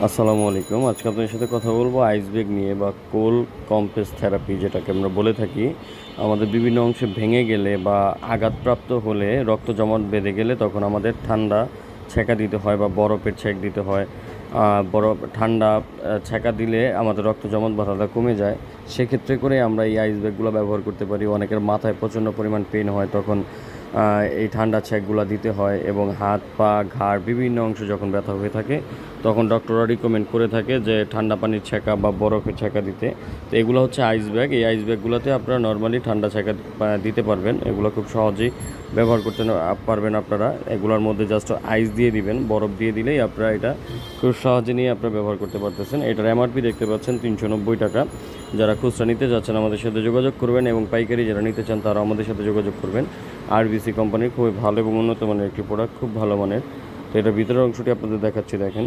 আসসালামু আলাইকুম। আজকে আপনাদের সাথে কথা বলবো আইস ব্যাগ নিয়ে বা কোল্ড কমপ্রেস থেরাপি যেটাকে আমরা বলে থাকি। আমাদের বিভিন্ন অংশে ভেঙে গেলে বা আঘাতপ্রাপ্ত হলে রক্ত জমাট বেঁধে গেলে তখন আমাদের ঠান্ডা ছ্যাঁকা দিতে হয় বা বরফের ছ্যাঁক দিতে হয়। বরফ ঠান্ডা ছ্যাঁকা দিলে আমাদের রক্ত জমাট বাঁধাটা কমে যায়। সেক্ষেত্রে করে আমরা এই আইস ব্যাগগুলো ব্যবহার করতে পারি। অনেকের মাথায় প্রচণ্ড পরিমাণ পেইন হয়, তখন এই ঠান্ডা ছ্যাঁকগুলো দিতে হয় এবং হাত পা ঘাড় বিভিন্ন অংশে যখন ব্যথা হয়ে থাকে তখন ডক্টররা রিকমেন্ড করে থাকে যে ঠান্ডা পানির ছ্যাঁকা বা বরফের ছ্যাঁকা দিতে। তো এগুলো হচ্ছে আইস ব্যাগ। এই আইস ব্যাগগুলোতে আপনারা নর্মালি ঠান্ডা ছ্যাঁকা দিতে পারবেন। এগুলো খুব সহজেই ব্যবহার করতে পারবেন আপনারা। এগুলোর মধ্যে জাস্ট আইস দিয়ে দিবেন, বরফ দিয়ে দিলেই আপনারা এটা খুব সহজে নিয়ে আপনারা ব্যবহার করতে পারতেছেন। এটার এমআরপি দেখতে পাচ্ছেন 390 টাকা। যারা খুচরা নিতে যাচ্ছেন আমাদের সাথে যোগাযোগ করবেন এবং পাইকারি যারা নিতে চান তারা আমাদের সাথে যোগাযোগ করবেন। আরবিসি কোম্পানির খুবই ভালো এবং উন্নত মানের একটি প্রোডাক্ট, খুব ভালো মানের। তো এটার ভিতরের অংশটি আপনাদের দেখাচ্ছি, দেখেন।